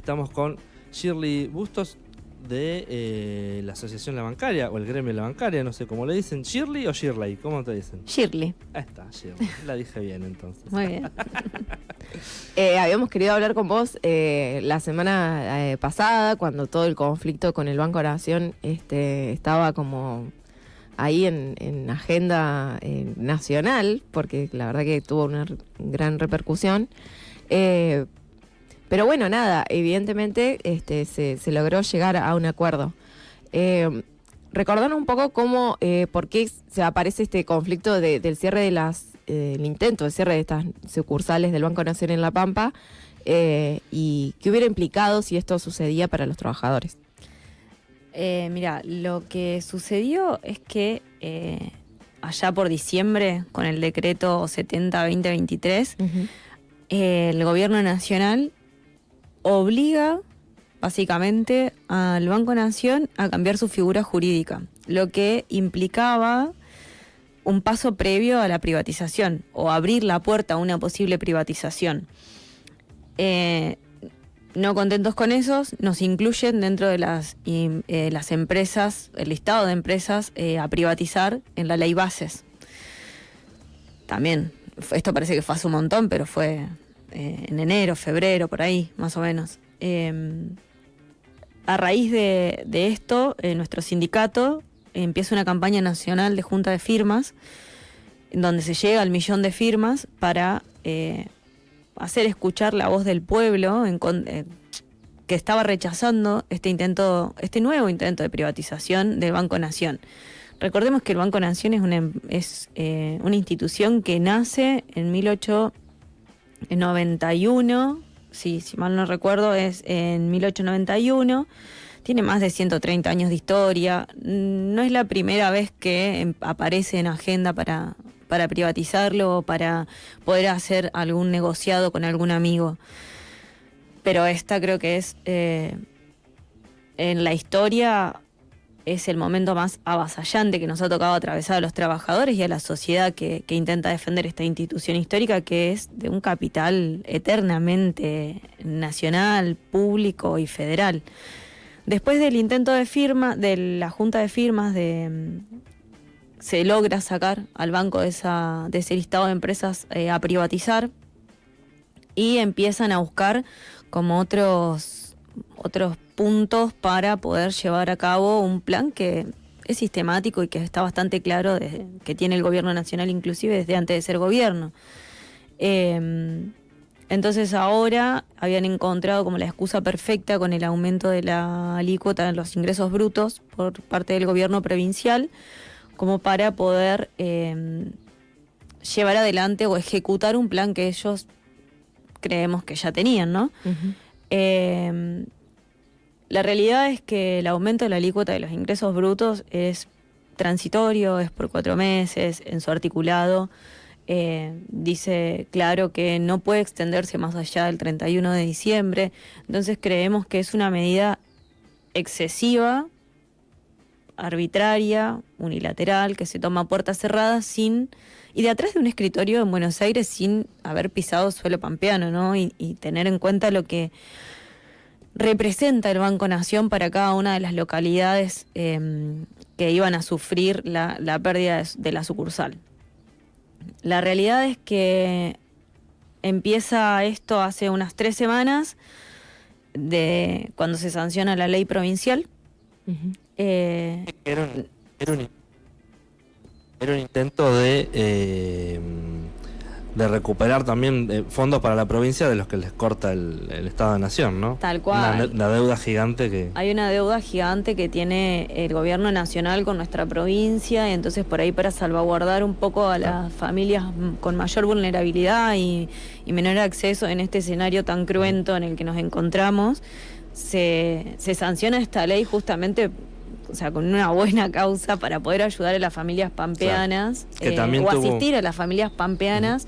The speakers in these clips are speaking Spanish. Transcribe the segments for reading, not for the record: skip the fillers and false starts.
Estamos con Shirley Bustos de la Asociación La Bancaria o el Gremio La Bancaria, no sé cómo le dicen. ¿Shirley o Shirley? ¿Cómo te dicen? Shirley. Ahí está, Shirley. La dije bien entonces. Muy bien. Habíamos querido hablar con vos la semana pasada, cuando todo el conflicto con el Banco Nación estaba como ahí en agenda nacional, porque la verdad que tuvo una gran repercusión. Pero bueno, nada, evidentemente se logró llegar a un acuerdo. Recordanos un poco cómo, por qué se aparece este conflicto del cierre de el intento de cierre de estas sucursales del Banco Nación en La Pampa, y qué hubiera implicado si esto sucedía para los trabajadores. Mira, lo que sucedió es que allá por diciembre, con el decreto 70-2023, el gobierno nacional obliga básicamente al Banco Nación a cambiar su figura jurídica, lo que implicaba un paso previo a la privatización o abrir la puerta a una posible privatización. No contentos con eso, nos incluyen dentro de las empresas, el listado de empresas a privatizar en la ley bases. También, esto parece que fue hace un montón, pero fue en enero, febrero, por ahí, más o menos. A raíz de esto, nuestro sindicato empieza una campaña nacional de junta de firmas, en donde se llega al 1.000.000 de firmas para hacer escuchar la voz del pueblo que estaba rechazando este nuevo intento de privatización del Banco Nación. Recordemos que el Banco Nación es una institución que nace en 1891, si mal no recuerdo, es en 1891, tiene más de 130 años de historia, no es la primera vez que aparece en agenda para privatizarlo o para poder hacer algún negociado con algún amigo. Pero esta creo que es, en la historia, es el momento más avasallante que nos ha tocado atravesar a los trabajadores y a la sociedad que intenta defender esta institución histórica, que es de un capital eternamente nacional, público y federal. Después del intento de firma, de la junta de firmas, se logra sacar al banco de ese listado de empresas a privatizar, y empiezan a buscar como otros puntos para poder llevar a cabo un plan que es sistemático y que está bastante claro, que tiene el gobierno nacional inclusive desde antes de ser gobierno. Entonces ahora habían encontrado como la excusa perfecta con el aumento de la alícuota en los ingresos brutos por parte del gobierno provincial, como para poder llevar adelante o ejecutar un plan que ellos creemos que ya tenían, ¿no? La realidad es que el aumento de la alícuota de los ingresos brutos es transitorio, es por 4 meses, en su articulado dice claro que no puede extenderse más allá del 31 de diciembre, entonces creemos que es una medida excesiva, arbitraria, unilateral, que se toma a puertas cerradas y de atrás de un escritorio en Buenos Aires sin haber pisado suelo pampeano, ¿no? Y tener en cuenta lo que representa el Banco Nación para cada una de las localidades que iban a sufrir la pérdida de la sucursal. La realidad es que empieza esto hace unas 3 semanas, de cuando se sanciona la ley provincial. Era un intento de recuperar también fondos para la provincia de los que les corta el Estado de Nación, ¿no? Tal cual. Una deuda gigante que... Hay una deuda gigante que tiene el gobierno nacional con nuestra provincia, y entonces por ahí, para salvaguardar un poco a las familias con mayor vulnerabilidad y menor acceso en este escenario tan cruento en el que nos encontramos, se sanciona esta ley justamente, o sea, con una buena causa para poder ayudar a las familias pampeanas, claro, o asistir a las familias pampeanas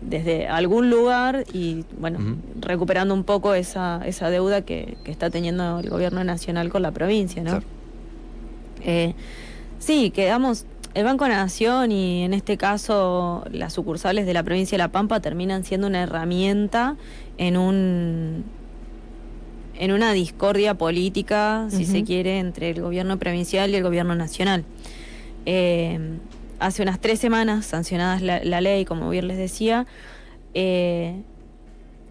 desde algún lugar y, bueno, recuperando un poco esa deuda que está teniendo el gobierno nacional con la provincia, ¿no? Claro. Sí, quedamos... El Banco Nación y en este caso las sucursales de la provincia de La Pampa terminan siendo una herramienta en una discordia política, si se quiere, entre el gobierno provincial y el gobierno nacional. Hace unas 3 semanas, sancionadas la ley, como bien les decía,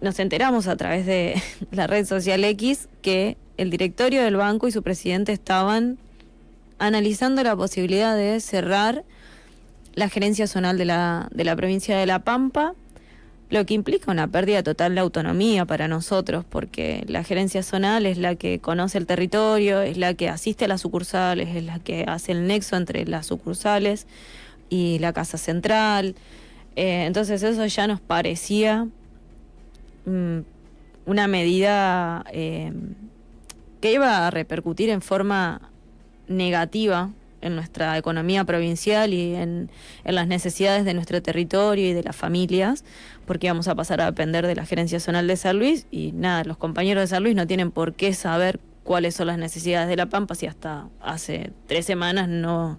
nos enteramos a través de la red social X que el directorio del banco y su presidente estaban analizando la posibilidad de cerrar la gerencia zonal de la provincia de La Pampa, lo que implica una pérdida total de autonomía para nosotros, porque la gerencia zonal es la que conoce el territorio, es la que asiste a las sucursales, es la que hace el nexo entre las sucursales y la casa central. Entonces eso ya nos parecía una medida que iba a repercutir en forma negativa en nuestra economía provincial y en las necesidades de nuestro territorio y de las familias, porque íbamos a pasar a depender de la gerencia zonal de San Luis y nada, los compañeros de San Luis no tienen por qué saber cuáles son las necesidades de La Pampa si hasta hace 3 semanas no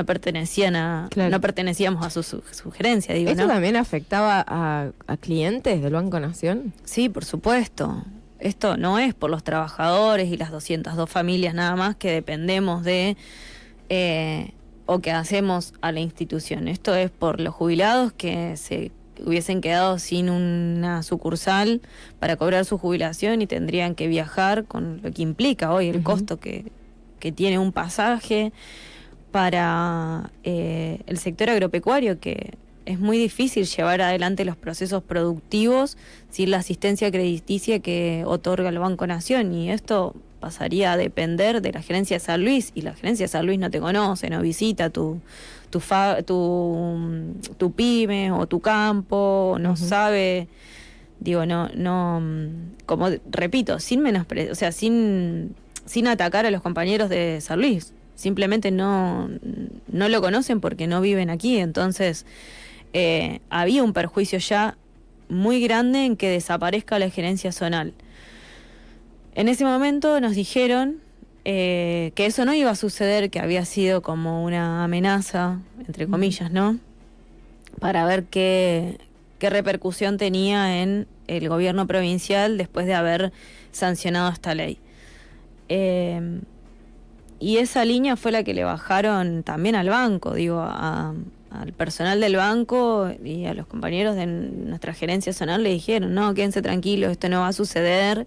pertenecían Claro. no pertenecíamos a su gerencia, digo, ¿Esto ¿no? también afectaba a clientes del Banco Nación? Sí, por supuesto. Esto no es por los trabajadores y las 202 familias nada más que dependemos de o que hacemos a la institución. Esto es por los jubilados que se hubiesen quedado sin una sucursal para cobrar su jubilación y tendrían que viajar con lo que implica hoy el costo que tiene un pasaje para el sector agropecuario, que es muy difícil llevar adelante los procesos productivos sin la asistencia crediticia que otorga el Banco Nación, y esto pasaría a depender de la gerencia de San Luis, y la gerencia de San Luis no te conoce, no visita tu pyme o tu campo, no sabe, digo, no, como repito, sin o sea, sin atacar a los compañeros de San Luis, simplemente no lo conocen porque no viven aquí. Entonces había un perjuicio ya muy grande en que desaparezca la gerencia zonal. En ese momento nos dijeron que eso no iba a suceder, que había sido como una amenaza, entre comillas, ¿no? Para ver qué repercusión tenía en el gobierno provincial después de haber sancionado esta ley. Y esa línea fue la que le bajaron también al banco, digo, al personal del banco y a los compañeros de nuestra gerencia zonal le dijeron, no, quédense tranquilos, esto no va a suceder,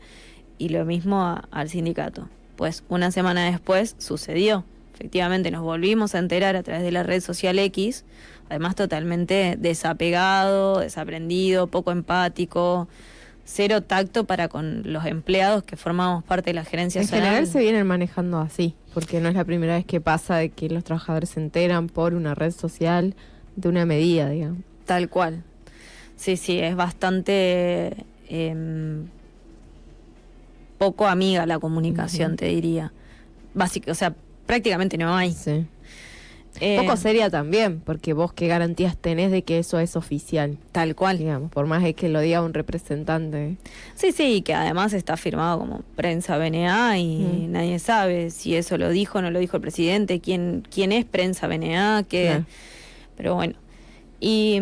y lo mismo al sindicato. Pues una semana después sucedió, efectivamente nos volvimos a enterar a través de la red social X, además totalmente desapegado, desaprendido, poco empático, cero tacto para con los empleados que formamos parte de la gerencia zonal. En general se vienen manejando así, porque no es la primera vez que pasa de que los trabajadores se enteran por una red social de una medida, digamos. Tal cual. Sí, es bastante poco amiga la comunicación, te diría. O sea, prácticamente no hay. Sí. Poco seria también, porque vos qué garantías tenés de que eso es oficial, Tal cual. digamos, por más de que lo diga un representante. Sí, y que además está firmado como prensa BNA y nadie sabe si eso lo dijo o no lo dijo el presidente, quién es prensa BNA, Claro. Pero bueno. Y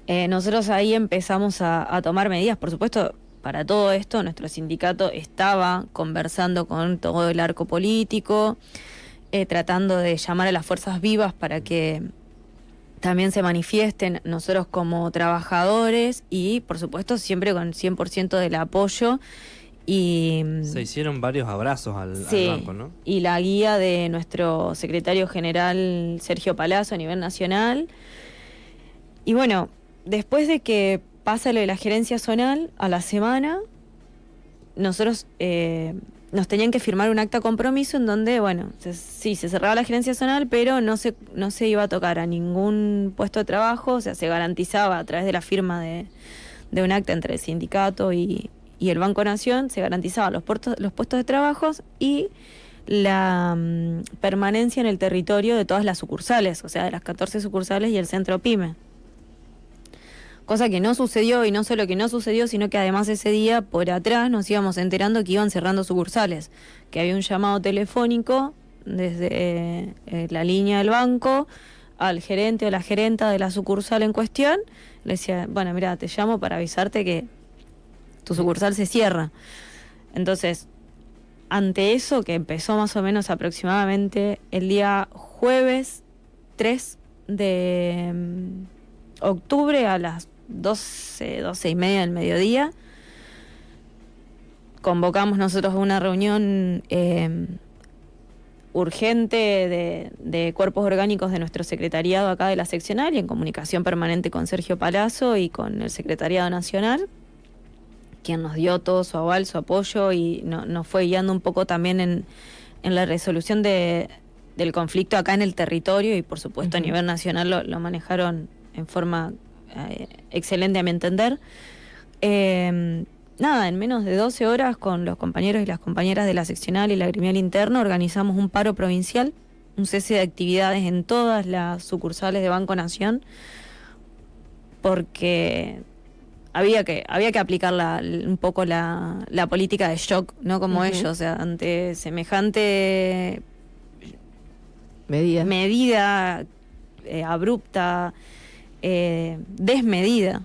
nosotros ahí empezamos a tomar medidas, por supuesto. Para todo esto, nuestro sindicato estaba conversando con todo el arco político, tratando de llamar a las fuerzas vivas para que también se manifiesten, nosotros como trabajadores, y por supuesto siempre con 100% del apoyo. Y se hicieron varios abrazos al banco, ¿no? Y la guía de nuestro secretario general Sergio Palazzo a nivel nacional. Y bueno, después de que pasa lo de la gerencia zonal, a la semana nosotros nos tenían que firmar un acta compromiso en donde, bueno, se cerraba la gerencia zonal, pero no se iba a tocar a ningún puesto de trabajo, o sea, se garantizaba a través de la firma de un acta entre el sindicato y el Banco Nación, se garantizaban los puestos de trabajo y la permanencia en el territorio de todas las sucursales, o sea, de las 14 sucursales y el centro PYME. Cosa que no sucedió, y no solo que no sucedió, sino que además ese día por atrás nos íbamos enterando que iban cerrando sucursales, que había un llamado telefónico desde la línea del banco al gerente o la gerenta de la sucursal en cuestión. Le decía, bueno, mira, te llamo para avisarte que tu sucursal se cierra. Entonces, ante eso, que empezó más o menos aproximadamente el día jueves 3 de octubre a las 12:30 del mediodía, convocamos nosotros una reunión urgente de cuerpos orgánicos de nuestro secretariado acá de la seccional, y en comunicación permanente con Sergio Palazzo y con el secretariado nacional, quien nos dio todo su aval, su apoyo, y nos fue guiando un poco también en la resolución del conflicto acá en el territorio, y por supuesto a nivel nacional lo manejaron en forma excelente a mi entender. Nada, en menos de 12 horas con los compañeros y las compañeras de la seccional y la gremial interna organizamos un paro provincial, un cese de actividades en todas las sucursales de Banco Nación, porque había que aplicar un poco la política de shock, ¿no? Como ellos, o sea, ante semejante medida abrupta, desmedida.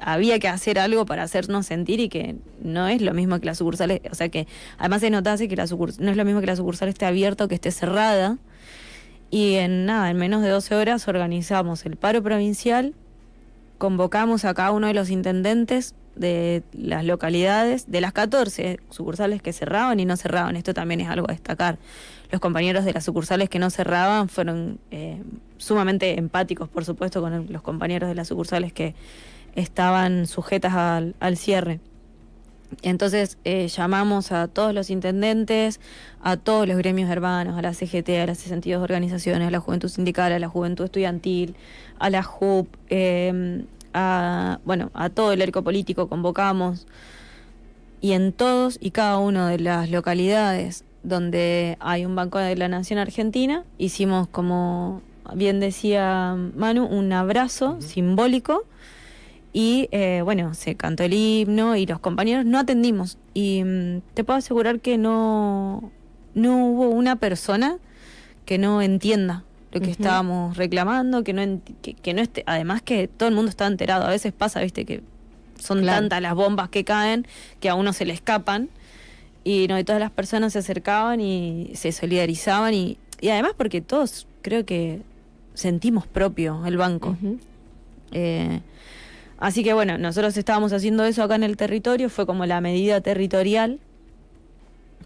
Había que hacer algo para hacernos sentir, y que no es lo mismo que las sucursales, o sea que además se notase que no es lo mismo que la sucursal esté abierta o que esté cerrada. Y en menos de 12 horas organizamos el paro provincial, convocamos a cada uno de los intendentes de las localidades, de las 14 sucursales que cerraban y no cerraban. Esto también es algo a destacar. Los compañeros de las sucursales que no cerraban fueron sumamente empáticos, por supuesto, con los compañeros de las sucursales que estaban sujetas al cierre. Entonces llamamos a todos los intendentes, a todos los gremios hermanos, a la CGT, a las 62 organizaciones, a la Juventud Sindical, a la Juventud Estudiantil, a la JUP, a todo el arco político convocamos, y en todos y cada una de las localidades donde hay un Banco de la Nación Argentina, hicimos, como bien decía Manu, un abrazo simbólico, y se cantó el himno y los compañeros no atendimos, y te puedo asegurar que no hubo una persona que no entienda lo que estábamos reclamando, que no esté, además que todo el mundo está enterado. A veces pasa, viste, que son tantas las bombas que caen que a uno se le escapan, y todas las personas se acercaban y se solidarizaban, y además porque todos creo que sentimos propio el banco. Así que bueno, nosotros estábamos haciendo eso acá en el territorio, fue como la medida territorial,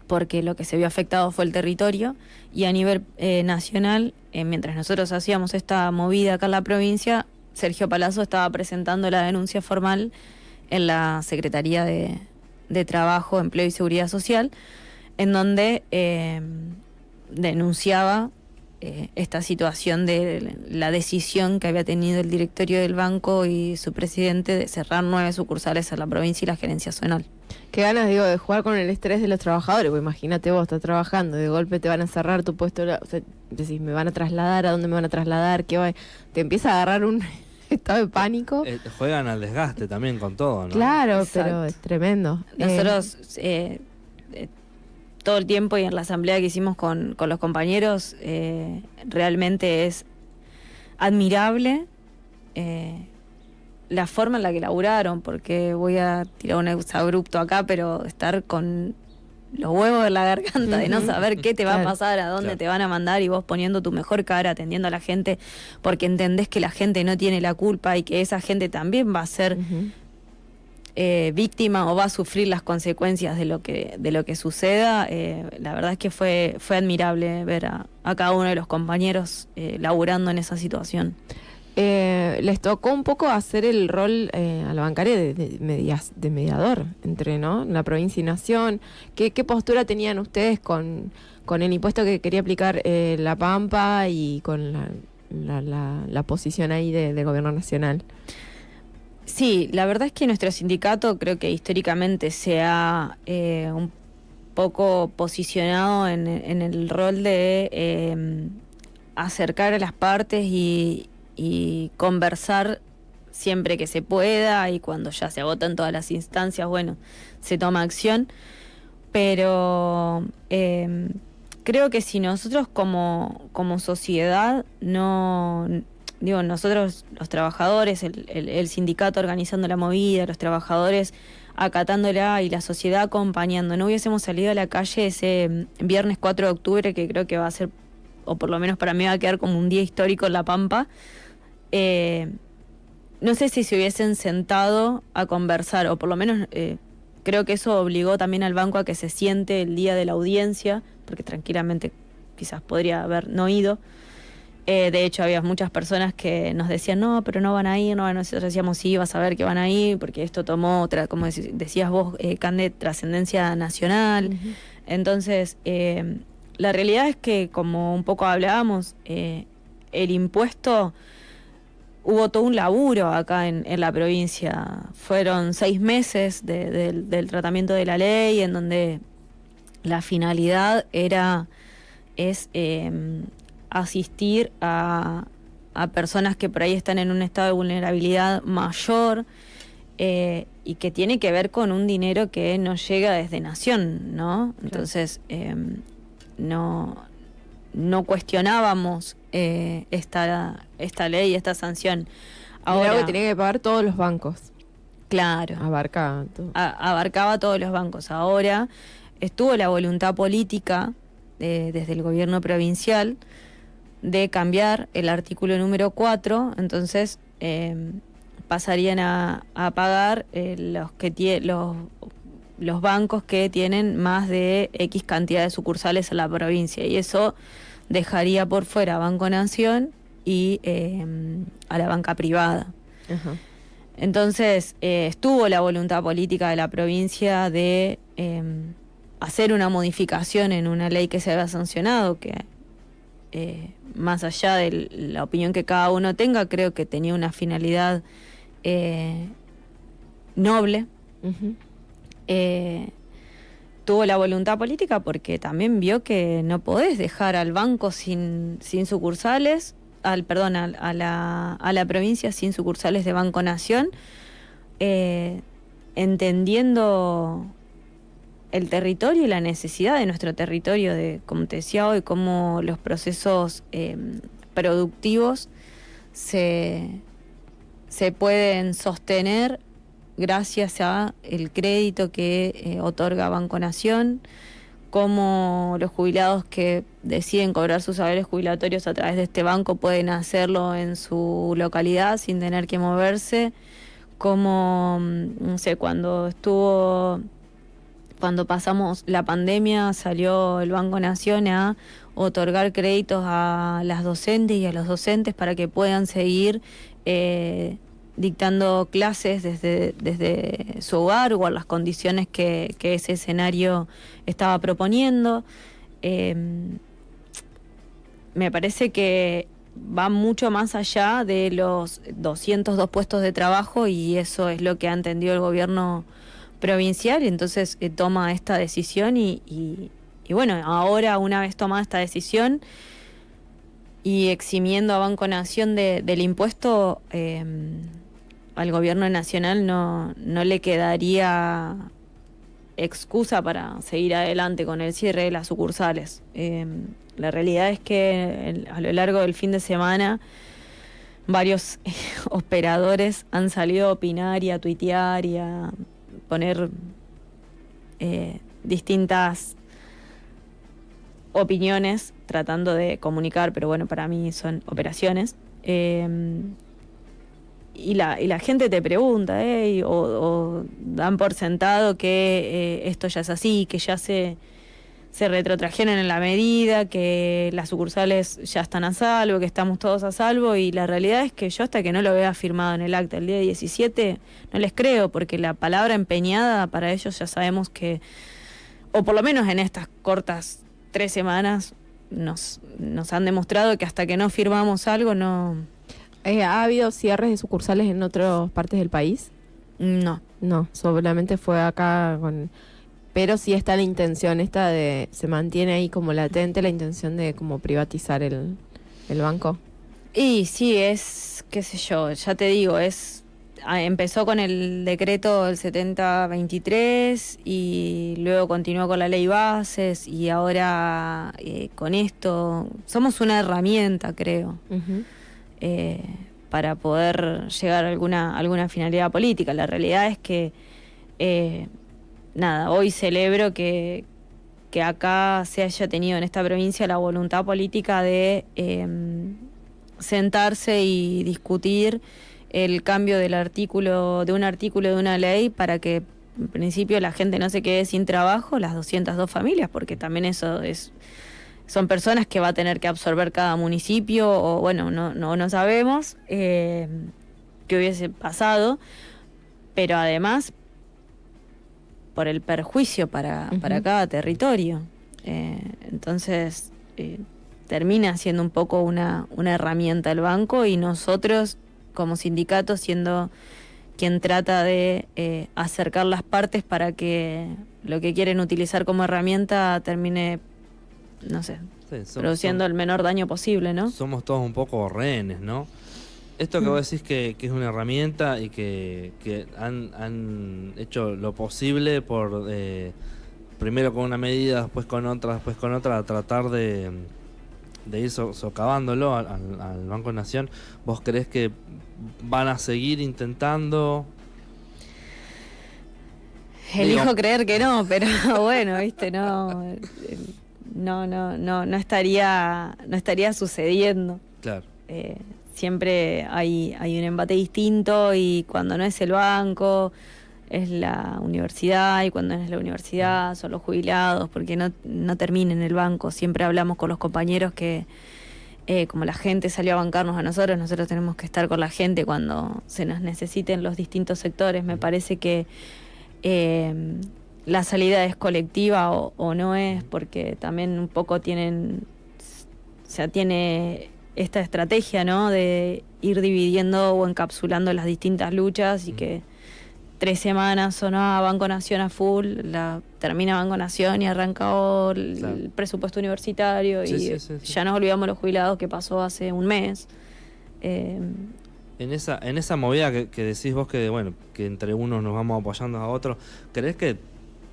porque lo que se vio afectado fue el territorio, y a nivel nacional, mientras nosotros hacíamos esta movida acá en la provincia, Sergio Palazzo estaba presentando la denuncia formal en la Secretaría de Trabajo, Empleo y Seguridad Social, en donde denunciaba esta situación de la decisión que había tenido el directorio del banco y su presidente de cerrar 9 sucursales en la provincia y la gerencia zonal. Qué ganas, digo, de jugar con el estrés de los trabajadores, porque imagínate vos, estás trabajando, de golpe te van a cerrar tu puesto, o sea, decís, ¿me van a trasladar? ¿A dónde me van a trasladar? ¿Qué va? Te empieza a agarrar un estado de pánico. Juegan al desgaste también con todo, ¿no? Claro, Exacto. pero es tremendo. Nosotros todo el tiempo, y en la asamblea que hicimos con los compañeros, realmente es admirable la forma en la que laburaron, porque voy a tirar un exabrupto acá, pero estar con los huevos en la garganta de no saber qué te va a pasar, a dónde te van a mandar, y vos poniendo tu mejor cara, atendiendo a la gente, porque entendés que la gente no tiene la culpa y que esa gente también va a ser víctima o va a sufrir las consecuencias de lo que suceda. La verdad es que fue admirable ver a cada uno de los compañeros laburando en esa situación. Les tocó un poco hacer el rol a la bancaria de mediador entre, ¿no?, la provincia y nación. ¿Qué postura tenían ustedes con el impuesto que quería aplicar La Pampa y con la posición ahí del gobierno nacional? Sí, la verdad es que nuestro sindicato creo que históricamente se ha un poco posicionado en el rol de acercar a las partes y conversar siempre que se pueda, y cuando ya se agotan todas las instancias, bueno, se toma acción. Pero creo que si nosotros como sociedad no, digo, nosotros los trabajadores, el sindicato organizando la movida, los trabajadores acatándola y la sociedad acompañando, no hubiésemos salido a la calle ese viernes 4 de octubre, que creo que va a ser, o por lo menos para mí va a quedar como un día histórico en La Pampa, no sé si se hubiesen sentado a conversar, o por lo menos creo que eso obligó también al banco a que se siente el día de la audiencia, porque tranquilamente quizás podría haber no ido. De hecho, había muchas personas que nos decían, no, pero no van a ir, no van a ir. Nosotros decíamos, sí, vas a ver que van a ir, porque esto tomó otra, como decías vos, Cande, trascendencia nacional. Uh-huh. Entonces, la realidad es que, como un poco hablábamos, el impuesto, hubo todo un laburo acá en la provincia. Fueron 6 meses del tratamiento de la ley, en donde la finalidad es asistir a personas que por ahí están en un estado de vulnerabilidad mayor, y que tiene que ver con un dinero que no llega desde Nación, ¿no? Entonces, no cuestionábamos esta ley, esta sanción. Ahora, algo que tenía que pagar todos los bancos. Claro. Abarcaba todo. Abarcaba todos los bancos. Ahora estuvo la voluntad política desde el gobierno provincial de cambiar el artículo número 4, entonces pasarían a pagar los bancos que tienen más de X cantidad de sucursales en la provincia, y eso dejaría por fuera a Banco Nación y a la banca privada. Uh-huh. Entonces estuvo la voluntad política de la provincia de hacer una modificación en una ley que se había sancionado, que más allá de la opinión que cada uno tenga, creo que tenía una finalidad noble. Uh-huh. Tuvo la voluntad política porque también vio que no podés dejar al banco sin sucursales, a la provincia sin sucursales de Banco Nación, entendiendo el territorio y la necesidad de nuestro territorio, de, como te decía hoy, cómo los procesos productivos se pueden sostener gracias a el crédito que otorga Banco Nación, cómo los jubilados que deciden cobrar sus saberes jubilatorios a través de este banco pueden hacerlo en su localidad sin tener que moverse, cómo, no sé, cuando pasamos la pandemia, salió el Banco Nación a otorgar créditos a las docentes y a los docentes para que puedan seguir dictando clases desde su hogar o a las condiciones que ese escenario estaba proponiendo. Me parece que va mucho más allá de los 202 puestos de trabajo, y eso es lo que ha entendido el gobierno provincial, y entonces toma esta decisión y bueno, ahora, una vez tomada esta decisión y eximiendo a Banco Nación del impuesto, al gobierno nacional no le quedaría excusa para seguir adelante con el cierre de las sucursales. La realidad es que a lo largo del fin de semana varios operadores han salido a opinar y a tuitear y a poner distintas opiniones tratando de comunicar, pero bueno, para mí son operaciones. Y la gente te pregunta, o dan por sentado que esto ya es así, que ya se retrotrajeron en la medida, que las sucursales ya están a salvo, que estamos todos a salvo, y la realidad es que yo, hasta que no lo vea firmado en el acta el día 17, no les creo, porque la palabra empeñada para ellos ya sabemos que, o por lo menos en estas cortas 3 semanas, nos han demostrado que hasta que no firmamos algo no... ¿Ha habido cierres de sucursales en otras partes del país? No. No, solamente fue acá con... Pero sí está la intención esta de... Se mantiene ahí como latente la intención de como privatizar el banco. Y sí, es, qué sé yo, ya te digo, es... empezó con el decreto del 7023 y luego continuó con la ley bases y ahora con esto somos una herramienta, creo, para poder llegar a alguna finalidad política. La realidad es que hoy celebro que acá se haya tenido en esta provincia la voluntad política de sentarse y discutir el cambio de un artículo de una ley para que en principio la gente no se quede sin trabajo, las 202 familias, porque también son personas que va a tener que absorber cada municipio, o bueno, no sabemos qué hubiese pasado, pero además por el perjuicio para cada territorio. Entonces termina siendo un poco una herramienta el banco, y nosotros como sindicato siendo quien trata de acercar las partes para que lo que quieren utilizar como herramienta termine, no sé, produciendo el menor daño posible, ¿no? Somos todos un poco rehenes, ¿no? Esto que vos decís que es una herramienta y que han hecho lo posible por primero con una medida, después con otra, a tratar de ir socavándolo al Banco Nación. ¿Vos creés que van a seguir intentando? Elijo creer que no, pero bueno, viste, no estaría sucediendo. Claro. Siempre hay un embate distinto, y cuando no es el banco es la universidad, y cuando no es la universidad son los jubilados, porque no termina en el banco. Siempre hablamos con los compañeros que como la gente salió a bancarnos a nosotros tenemos que estar con la gente cuando se nos necesiten los distintos sectores. Me parece que la salida es colectiva o no es, porque también un poco tiene esta estrategia, ¿no?, de ir dividiendo o encapsulando las distintas luchas, y que 3 semanas sonaba Banco Nación a full, termina Banco Nación y arranca el presupuesto universitario, sí, y sí. ya nos olvidamos los jubilados, que pasó hace un mes. En esa movida que decís vos, que bueno, que entre unos nos vamos apoyando a otros, ¿creés que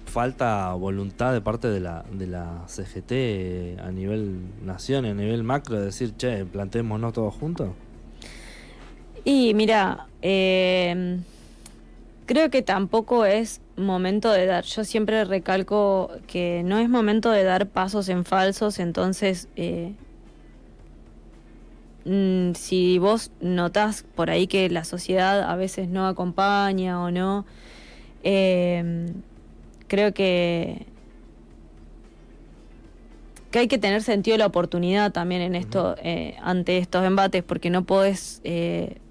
falta voluntad de parte de la CGT a nivel nación, a nivel macro, de decir, che, plantémonos todos juntos? Y mira, creo que tampoco es momento de dar, yo siempre recalco que no es momento de dar pasos en falsos. Entonces si vos notás por ahí que la sociedad a veces no acompaña o no, creo que hay que tener sentido de la oportunidad también en esto, ante estos embates, porque no podés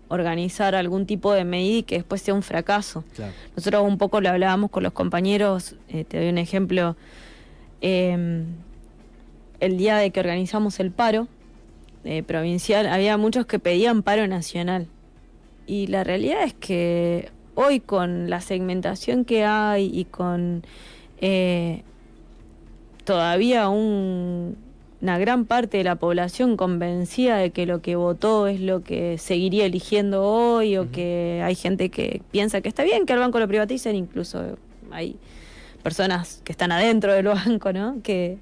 organizar algún tipo de medida y que después sea un fracaso. Claro. Nosotros un poco lo hablábamos con los compañeros, te doy un ejemplo, el día de que organizamos el paro provincial, había muchos que pedían paro nacional, y la realidad es que hoy, con la segmentación que hay y con todavía una gran parte de la población convencida de que lo que votó es lo que seguiría eligiendo hoy, o que hay gente que piensa que está bien que al banco lo privaticen, incluso hay personas que están adentro del banco, ¿no?, que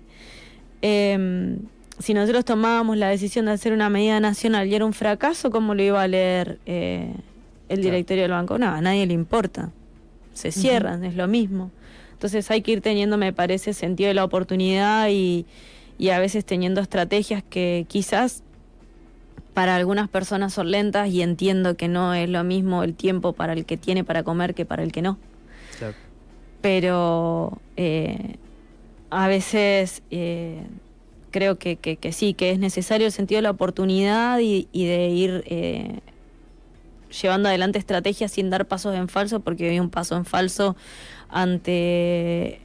si nosotros tomábamos la decisión de hacer una medida nacional y era un fracaso, ¿cómo lo iba a leer el directorio del banco? No, a nadie le importa, se cierran, es lo mismo. Entonces hay que ir teniendo, me parece, sentido de la oportunidad, y a veces teniendo estrategias que quizás para algunas personas son lentas, y entiendo que no es lo mismo el tiempo para el que tiene para comer que para el que no. Claro. Pero a veces creo que sí, que es necesario el sentido de la oportunidad y de ir llevando adelante estrategias sin dar pasos en falso, porque hoy un paso en falso ante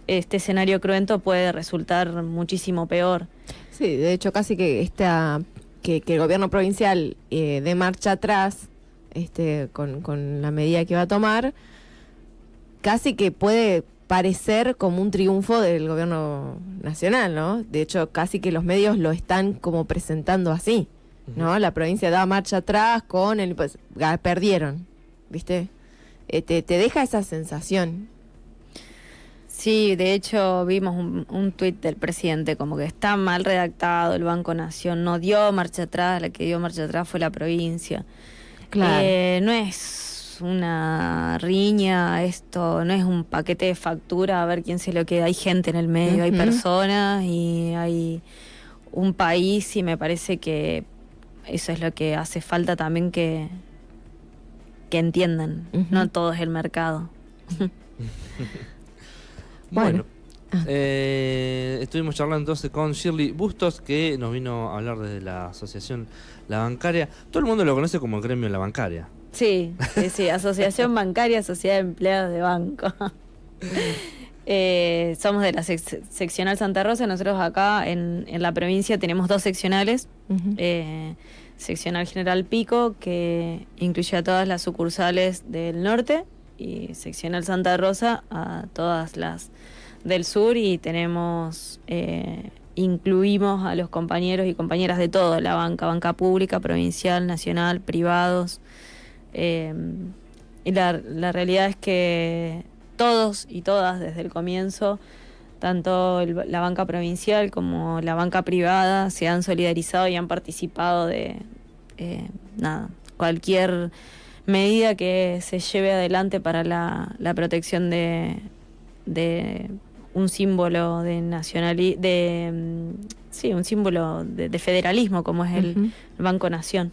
este escenario cruento puede resultar muchísimo peor. Sí, de hecho casi que que el gobierno provincial dé marcha atrás con la medida que va a tomar, casi que puede parecer como un triunfo del gobierno nacional, ¿no? De hecho, casi que los medios lo están como presentando así, ¿no? La provincia da marcha atrás con pues perdieron. ¿viste? Te deja esa sensación. Sí, de hecho vimos un tuit del presidente como que está mal redactado, el Banco Nación no dio marcha atrás, la que dio marcha atrás fue la provincia. Claro. No es una riña, esto no es un paquete de factura a ver quién se lo queda, hay gente en el medio, hay personas y hay un país y me parece que eso es lo que hace falta también que entiendan, no todo es el mercado. Bueno, estuvimos charlando entonces con Shirley Bustos, que nos vino a hablar desde la asociación La Bancaria. Todo el mundo lo conoce como el gremio La Bancaria. Sí, Asociación Bancaria, Sociedad de Empleados de Banco. Somos de la seccional Santa Rosa. Nosotros acá en la provincia tenemos 2 seccionales. Seccional General Pico, que incluye a todas las sucursales del norte, y seccional Santa Rosa a todas las del sur, y tenemos incluimos a los compañeros y compañeras de toda la banca pública, provincial, nacional, privados, y la realidad es que todos y todas desde el comienzo, tanto la banca provincial como la banca privada, se han solidarizado y han participado de cualquier medida que se lleve adelante para la protección de un símbolo de un símbolo de federalismo como es el Banco Nación.